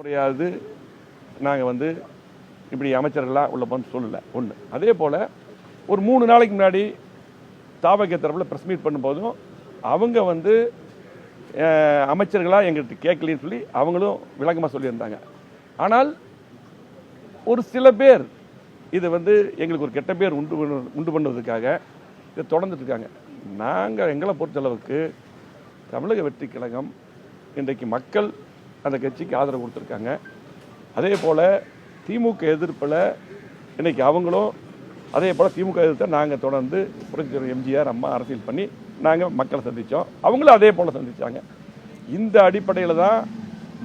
முறையாவது நாங்கள் வந்து இப்படி அமைச்சர்களாக உள்ள போன்னு சொல்லலை ஒன்று. அதே போல் ஒரு 3 நாளைக்கு முன்னாடி தாவக தரப்பில் ப்ரெஸ் மீட் பண்ணும்போதும் அவங்க வந்து அமைச்சர்களாக எங்கள்கிட்ட கேட்கலன்னு சொல்லி அவங்களும் விளக்கமாக சொல்லியிருந்தாங்க. ஆனால் ஒரு சில பேர் இதை வந்து எங்களுக்கு ஒரு கெட்ட பேர் உண்டு பண்ணுவதற்காக இதை தொடர்ந்துட்டு இருக்காங்க. நாங்கள் எங்களை பொறுத்தளவுக்கு தமிழக வெற்றி கழகம் இன்றைக்கு மக்கள் அந்த கட்சிக்கு ஆதரவு கொடுத்துருக்காங்க. அதே போல் திமுக எதிர்ப்பில் இன்றைக்கி அவங்களும் அதே போல் திமுக எதிர்த்தை நாங்கள் தொடர்ந்து புரட்சித்தலைவர் எம்ஜிஆர் அம்மா அரசியல் பண்ணி நாங்கள் மக்களை சந்தித்தோம். அவங்களும் அதே போல் சந்தித்தாங்க. இந்த அடிப்படையில் தான்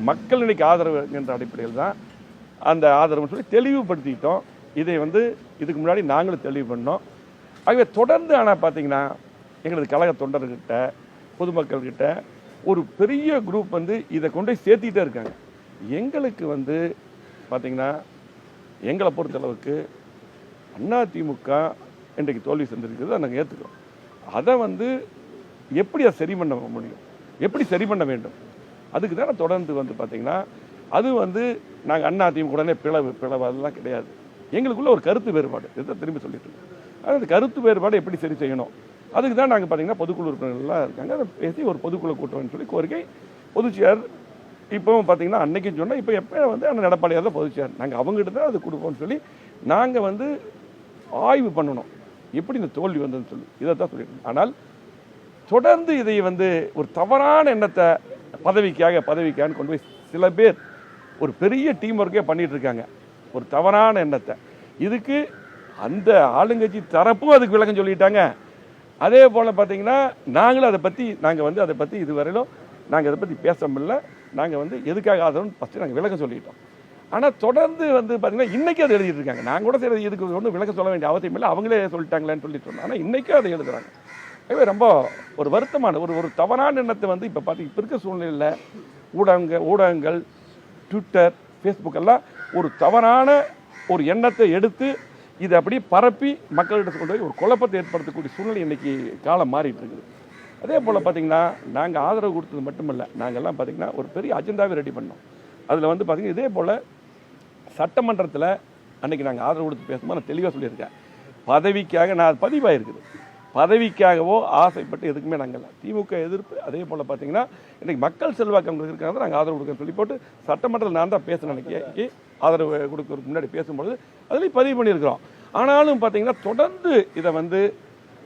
மக்கள் இன்றைக்கி ஆதரவு என்ற அடிப்படையில் தான் அந்த ஆதரவுன்னு சொல்லி தெளிவுபடுத்திக்கிட்டோம். இதை வந்து இதுக்கு முன்னாடி நாங்களும் தெளிவு பண்ணோம். ஆகவே தொடர்ந்து ஆனால் பார்த்திங்கன்னா எங்களது கழக தொண்டர்கிட்ட பொதுமக்கள்கிட்ட ஒரு பெரிய குரூப் வந்து இதை கொண்டு போய் சேர்த்திக்கிட்டே இருக்காங்க. எங்களுக்கு வந்து பார்த்திங்கன்னா எங்களை பொறுத்தளவுக்கு அதிமுக இன்றைக்கு தோல்வி செஞ்சிருக்கிறது நாங்கள் ஏற்றுக்கிறோம். அதை வந்து எப்படி அதை சரி பண்ண முடியும், எப்படி சரி பண்ண வேண்டும், அதுக்கு தானே தொடர்ந்து வந்து பார்த்திங்கன்னா அது வந்து நாங்கள் அதிமுக உடனே பிளவு அதெல்லாம் கிடையாது. எங்களுக்குள்ள ஒரு கருத்து வேறுபாடு இதை திரும்பி சொல்லிட்டு இருக்கோம். அந்த கருத்து வேறுபாடு எப்படி சரி செய்யணும் அதுக்கு தான் நாங்கள் பார்த்திங்கன்னா பொதுக்குழு உறுப்பினர்கள்லாம் இருக்காங்க. அதை பேசி ஒரு பொதுக்குழு கூட்டம்னு சொல்லி கோரிக்கை பொதுச்செயர் இப்போவும் பார்த்திங்கன்னா அன்னைக்குன்னு சொன்னால் இப்போ எப்போ வந்து அந்த எடப்பாடியார் தான் பொதுச்செயர். நாங்கள் அவங்ககிட்ட தான் அது கொடுப்போம்னு சொல்லி நாங்கள் வந்து ஆய்வு பண்ணணும் எப்படி இந்த தோல்வி வந்ததுன்னு சொல்லி இதை தான் சொல்லியிருக்கோம். ஆனால் தொடர்ந்து இதை வந்து ஒரு தவறான எண்ணத்தை பதவிக்காக கொண்டு போய் சில பேர் ஒரு பெரிய டீம் ஒர்க்கே பண்ணிகிட்டு இருக்காங்க. ஒரு தவறான எண்ணத்தை இதுக்கு அந்த ஆளுங்கட்சி தரப்பும் அதுக்கு விளக்கம் சொல்லிட்டாங்க. அதே போல் பார்த்திங்கன்னா நாங்களும் அதை பற்றி இதுவரையிலும் நாங்கள் அதை பற்றி பேச முடியல. நாங்கள் வந்து எதுக்காக ஆதரவுன்னு ஃபஸ்ட்டு நாங்கள் விளக்கம் சொல்லிட்டோம். ஆனால் தொடர்ந்து வந்து பார்த்திங்கன்னா இன்றைக்கி அதை எழுதிட்டு இருக்காங்க. நாங்கள் கூட சரி இதுக்கு ஒன்றும் விளக்கம் சொல்ல வேண்டிய அவசியம் இல்லை, அவங்களே சொல்லிட்டாங்களேன்னு சொல்லிட்டு சொன்னோம். ஆனால் இன்றைக்கும் அதை எழுதுகிறாங்க. அதுவே ரொம்ப ஒரு வருத்தமான ஒரு தவறான எண்ணத்தை வந்து இப்போ இப்போ இருக்க சூழ்நிலையில் ஊடகங்கள் ட்விட்டர் ஃபேஸ்புக் எல்லாம் ஒரு தவறான ஒரு எண்ணத்தை எடுத்து இதை அப்படியே பரப்பி மக்கள்கிட்ட கொண்டு போய் ஒரு குழப்பத்தை ஏற்படுத்தக்கூடிய சூழ்நிலை இன்றைக்கி காலம் மாறிட்டு இருக்குது. அதே போல் பார்த்திங்கன்னா நாங்கள் ஆதரவு கொடுத்தது மட்டுமில்லை, நாங்கள்லாம் பார்த்திங்கன்னா ஒரு பெரிய அஜெண்டாவே ரெடி பண்ணோம். அதில் வந்து பார்த்திங்கன்னா இதே போல் சட்டமன்றத்தில் அன்றைக்கி நாங்கள் ஆதரவு கொடுத்து பேசும்போது நான் தெளிவாக சொல்லியிருக்கேன். பதவிக்காக நான் பதிவாயிருக்குது, பதவிக்காகவோ ஆசைப்பட்டு எதுக்குமே நாங்கள் இல்லை. திமுக எதிர்ப்பு அதே போல் பார்த்திங்கன்னா இன்றைக்கி மக்கள் செல்வாக்கம் இருக்கிறாங்க நாங்கள் ஆதரவு கொடுக்க சொல்லி போட்டு சட்டமன்றத்தில் நான் தான் பேசினேன். அன்றைக்கி ஆதரவு கொடுக்கறதுக்கு முன்னாடி பேசும்பொழுது அதுலேயும் பதிவு பண்ணியிருக்கிறோம். ஆனாலும் பார்த்திங்கன்னா தொடர்ந்து இதை வந்து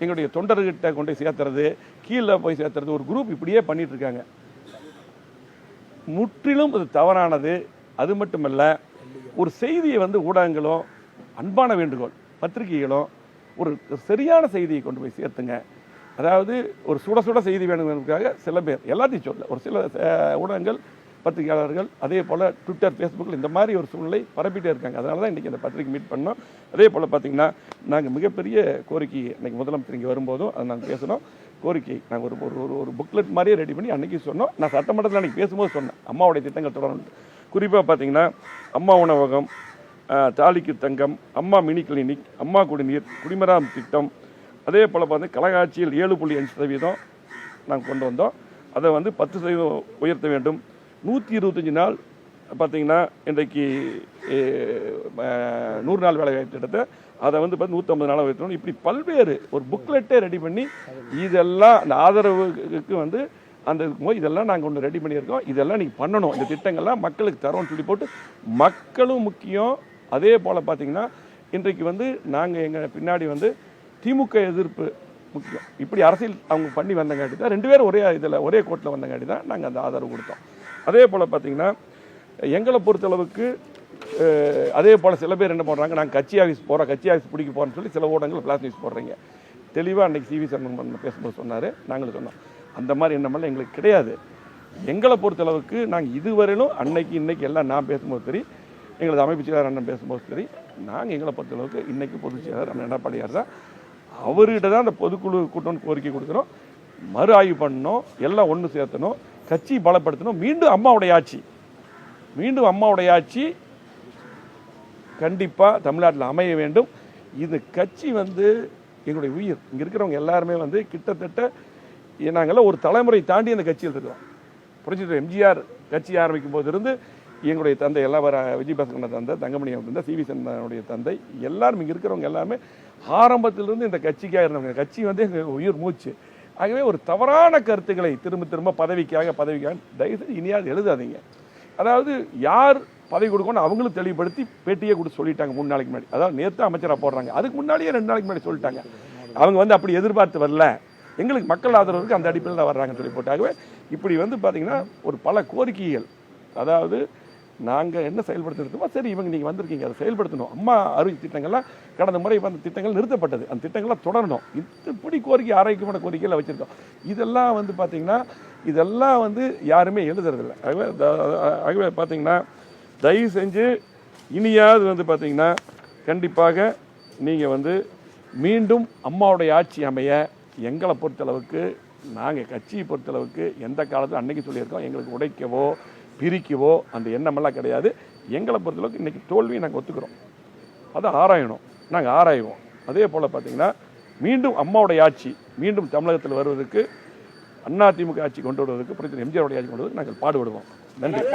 எங்களுடைய தொண்டர்கிட்ட கொண்டு போய் சேர்த்துறது, கீழே போய் சேர்த்துறது, ஒரு குரூப் இப்படியே பண்ணிகிட்டு இருக்காங்க. முற்றிலும் அது தவறானது. அது மட்டுமல்ல, ஒரு செய்தியை வந்து ஊடகங்களும் அன்பான வேண்டுகோள் பத்திரிகைகளும் ஒரு சரியான செய்தியை கொண்டு போய் சேர்த்துங்க. அதாவது ஒரு சுட செய்தி வேணுங்கிறதுக்காக சில பேர் எல்லாத்தையும் சொல்ல ஒரு சில ஊடகங்கள் பத்திரிகையாளர்கள் அதே போல் ட்விட்டர் ஃபேஸ்புக்கில் இந்த மாதிரி ஒரு சூழ்நிலை பரப்பிட்டே இருக்காங்க. அதனால தான் இன்றைக்கி அந்த பத்திரிகை மீட் பண்ணோம். அதே போல் பார்த்திங்கன்னா நாங்கள் மிகப்பெரிய கோரிக்கை இன்றைக்கி முதலமைச்சர் இங்கே வரும்போதும் அதை நாங்கள் பேசணும். கோரிக்கை நாங்கள் ஒரு புக்லெட் மாதிரியே ரெடி பண்ணி அன்றைக்கி சொன்னோம். நான் சட்டமன்றத்தில் அன்றைக்கி பேசும்போது சொன்னேன் அம்மாவுடைய திட்டங்கள் தொடரணும். குறிப்பாக பார்த்திங்கன்னா அம்மா உணவகம், தாலிக்கு தங்கம், அம்மா மினி கிளினிக், அம்மா குடிநீர், குடிமராம் திட்டம், அதே போல் பார்த்திங்கன்னா கலகாட்சியில் 7.5% நாங்கள் கொண்டு வந்தோம். அதை வந்து 10% உயர்த்த வேண்டும். 125 நாள் பார்த்திங்கன்னா இன்றைக்கு 100 நாள் வேலை வாய்ப்பு திட்டத்தை அதை வந்து 150 நாளாக உயர்த்தணும். இப்படி பல்வேறு ஒரு புக்லெட்டே ரெடி பண்ணி இதெல்லாம் அந்த ஆதரவுக்கு வந்து அந்த இதெல்லாம் நாங்கள் ஒன்று ரெடி பண்ணியிருக்கோம். இதெல்லாம் நீங்கள் பண்ணணும், இந்த திட்டங்கள்லாம் மக்களுக்கு தரோன்னு சொல்லி போட்டு மக்களும் முக்கியம். அதே போல் பார்த்திங்கன்னா இன்றைக்கு வந்து நாங்கள் எங்கள் பின்னாடி வந்து திமுக எதிர்ப்பு முக்கியம். இப்படி அரசியல் அவங்க பண்ணி வந்தங்காட்டி தான் 2 பேரும் ஒரே கோட்டில் வந்தங்காட்டி தான் நாங்கள் அந்த ஆதரவு கொடுத்தோம். அதே போல் பார்த்திங்கன்னா எங்களை பொறுத்தளவுக்கு அதே போல் சில பேர் என்ன பண்ணுறாங்க, நாங்கள் கட்சி ஆஃபீஸ் பிடிக்க போகிறோன்னு சொல்லி சில ஊடகங்கள் ஃப்ளாஷ் நியூஸ் போடுறீங்க. தெளிவாக அன்றைக்கி சிவி சண்முகம் பேசும்போது சொன்னார், நாங்களும் சொன்னோம் அந்த மாதிரி எண்ணமெல்லாம் எங்களுக்கு கிடையாது. எங்களை பொறுத்தளவுக்கு நாங்கள் இதுவரையிலும் இன்னைக்கு எல்லாம் நான் பேசும்போது சரி, எங்களது அமைப்பு செயலாளர் அண்ணன் பேசும்போது சரி, நாங்கள் எங்களை பொறுத்தளவுக்கு இன்றைக்கி பொதுச் செயலாளர் அண்ணன் எடப்பாடியார் தான். அவர்கிட்ட தான் அந்த பொதுக்குழு கூட்டம்னு கோரிக்கை கொடுக்குறோம். மறு ஆய்வு பண்ணணும், எல்லாம் ஒன்று சேர்த்தணும், கட்சி பலப்படுத்தணும். மீண்டும் அம்மாவுடைய ஆட்சி கண்டிப்பாக தமிழ்நாட்டில் அமைய வேண்டும். இது கட்சி வந்து எங்களுடைய உயிர். இங்கே இருக்கிறவங்க எல்லாருமே வந்து கிட்டத்தட்ட நாங்கள்லாம் ஒரு தலைமுறை தாண்டி அந்த கட்சியில் இருக்கிறோம். புரட்சித்தலைவர் எம்ஜிஆர் கட்சி ஆரம்பிக்கும் போது இருந்து எங்களுடைய தந்தை எல்லாம் வர விஜயபாஸ்கரன் தந்தை, தங்கமணி தந்தை, சி வி சந்திரனுடைய தந்தை, எல்லாரும் இங்கே இருக்கிறவங்க எல்லாமே ஆரம்பத்திலிருந்து இந்த கட்சிக்காக இருந்தவங்க. கட்சி வந்து எங்கள் உயிர் மூச்சு. ஆகவே ஒரு தவறான கருத்துக்களை திரும்ப திரும்ப பதவிக்காக தயவுசெய்து இனியாவது எழுதாதீங்க. அதாவது யார் பதவி கொடுக்கணும் அவங்களும் தெளிவுபடுத்தி பேட்டியே கொடுத்து சொல்லிட்டாங்க 3 நாளைக்கு முன்னாடி. அதாவது நேற்று அமைச்சராக போடுறாங்க, அதுக்கு முன்னாடியே 2 நாளைக்கு முன்னாடி சொல்லிட்டாங்க. அவங்க வந்து அப்படி எதிர்பார்த்து வரல, எங்களுக்கு மக்கள் ஆதரவுக்கு அந்த அடிப்படையில் தான் வர்றாங்கன்னு சொல்லி போட்டாகவே இப்படி வந்து பார்த்தீங்கன்னா ஒரு பல கோரிக்கைகள், அதாவது நாங்கள் என்ன செயல்படுத்தினோமோ சரி இவங்க நீங்கள் வந்திருக்கீங்க அதை செயல்படுத்தணும். அம்மா அறுவை திட்டங்கள்லாம் கடந்த முறை வந்த திட்டங்கள் நிறுத்தப்பட்டது, அந்த திட்டங்கள்லாம் தொடரணும். இப்படி கோரிக்கை ஆரோக்கியமான கோரிக்கையில் வச்சுருக்கோம். இதெல்லாம் வந்து பார்த்தீங்கன்னா இதெல்லாம் வந்து யாருமே எழுதுறதில்லை. ஆகவே பார்த்தீங்கன்னா தயவு செஞ்சு இனியாவது வந்து பார்த்தீங்கன்னா கண்டிப்பாக நீங்கள் வந்து மீண்டும் அம்மாவுடைய ஆட்சி அமைய எங்களை பொறுத்தளவுக்கு, நாங்கள் கட்சியை பொறுத்தளவுக்கு எந்த காலத்தில் அன்னைக்கு சொல்லியிருக்கோம், எங்களுக்கு உடைக்கவோ பிரிக்கவோ அந்த எண்ணமெல்லாம் கிடையாது. எங்களை பொறுத்தளவுக்கு இன்றைக்கி தோல்வியை நாங்கள் ஒத்துக்கிறோம், அதை ஆராயணும், நாங்கள் ஆராய்வோம். அதே போல் பார்த்தீங்கன்னா மீண்டும் அம்மாவுடைய ஆட்சி மீண்டும் தமிழகத்தில் வருவதற்கு, அதிமுக ஆட்சி கொண்டு வருவதற்கு, எம்ஜிஆருடைய ஆட்சி கொண்டு வருவதற்கு நாங்கள் பாடுபடுவோம். நன்றி.